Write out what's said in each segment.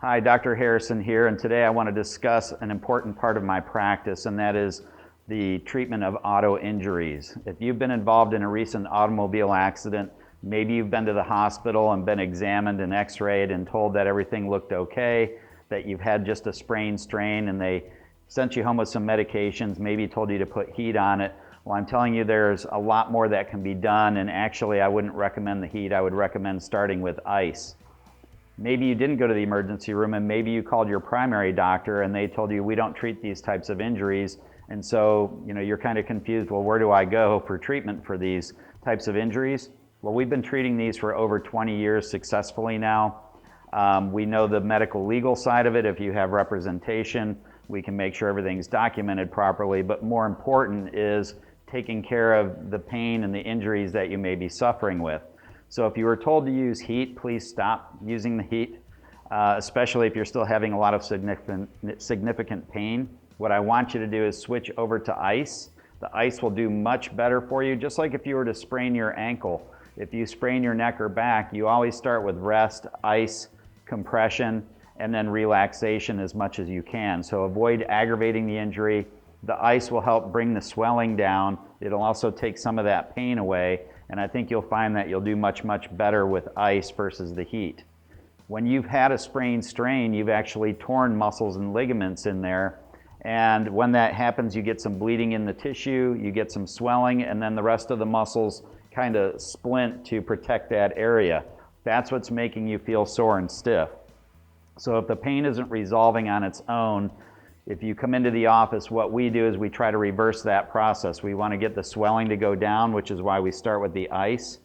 Hi, Dr. Harrison here, and today I want to discuss an important part of my practice, and that is the treatment of auto injuries. If you've been involved in a recent automobile accident, maybe you've been to the hospital and been examined and x-rayed and told that everything looked okay, that you've had just a sprain strain and they sent you home with some medications, maybe told you to put heat on it. Well, I'm telling you there's a lot more that can be done, and actually I wouldn't recommend the heat. I would recommend starting with ice. Maybe you didn't go to the emergency room and maybe you called your primary doctor and they told you we don't treat these types of injuries, and so you're kind of confused, well, where do I go for treatment for these types of injuries? Well, we've been treating these for over 20 years successfully now. We know the medical legal side of it. If you have representation, we can make sure everything's documented properly, but more important is taking care of the pain and the injuries that you may be suffering with. So if you were told to use heat, please stop using the heat, especially if you're still having a lot of significant pain. What I want you to do is switch over to ice. The ice will do much better for you, just like if you were to sprain your ankle. If you sprain your neck or back, you always start with rest, ice, compression, and then relaxation as much as you can. So avoid aggravating the injury. The ice will help bring the swelling down. It'll also take some of that pain away. And I think you'll find that you'll do much, much better with ice versus the heat. When you've had a sprain strain, you've actually torn muscles and ligaments in there. And when that happens, you get some bleeding in the tissue, you get some swelling, and then the rest of the muscles kind of splint to protect that area. That's what's making you feel sore and stiff. So if the pain isn't resolving on its own, if you come into the office, what we do is we try to reverse that process. We want to get the swelling to go down, which is why we start with the ice.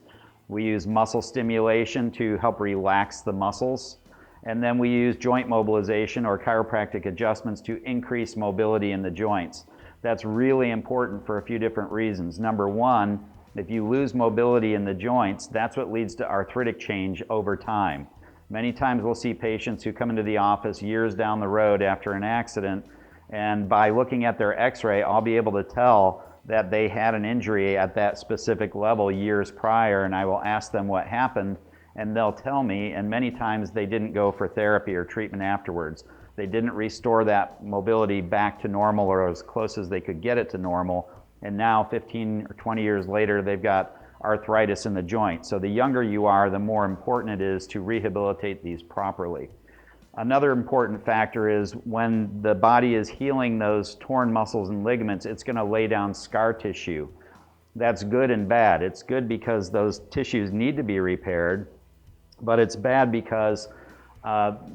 We use muscle stimulation to help relax the muscles. And then we use joint mobilization or chiropractic adjustments to increase mobility in the joints. That's really important for a few different reasons. Number one, if you lose mobility in the joints, that's what leads to arthritic change over time. Many times we'll see patients who come into the office years down the road after an accident, and by looking at their x-ray, I'll be able to tell that they had an injury at that specific level years prior, and I will ask them what happened, and they'll tell me, and many times they didn't go for therapy or treatment afterwards. They didn't restore that mobility back to normal or as close as they could get it to normal, and now 15 or 20 years later, they've got arthritis in the joint. So the younger you are, the more important it is to rehabilitate these properly. Another important factor is when the body is healing those torn muscles and ligaments, it's going to lay down scar tissue. That's good and bad. It's good because those tissues need to be repaired, but it's bad because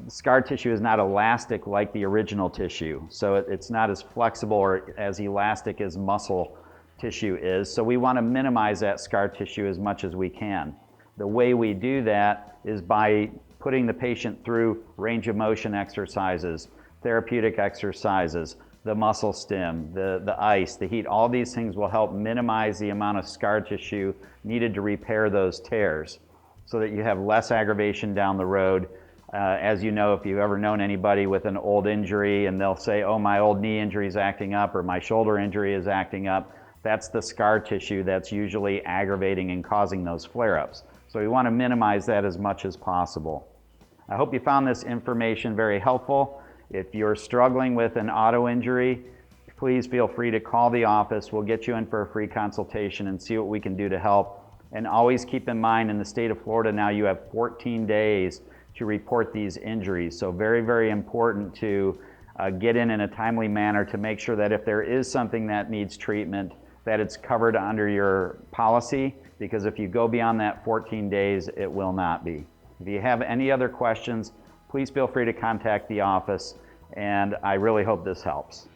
scar tissue is not elastic like the original tissue. So it's not as flexible or as elastic as muscle tissue is, so we want to minimize that scar tissue as much as we can. The way we do that is by putting the patient through range of motion exercises, therapeutic exercises, the muscle stim, the ice, the heat. All these things will help minimize the amount of scar tissue needed to repair those tears so that you have less aggravation down the road. As you know, if you've ever known anybody with an old injury and they'll say, oh, my old knee injury is acting up or my shoulder injury is acting up, that's the scar tissue that's usually aggravating and causing those flare-ups. So we want to minimize that as much as possible. I hope you found this information very helpful. If you're struggling with an auto injury, please feel free to call the office. We'll get you in for a free consultation and see what we can do to help. And always keep in mind, in the state of Florida now, you have 14 days to report these injuries. So very, very important to get in a timely manner to make sure that if there is something that needs treatment, that it's covered under your policy, because if you go beyond that 14 days, it will not be. If you have any other questions, please feel free to contact the office, and I really hope this helps.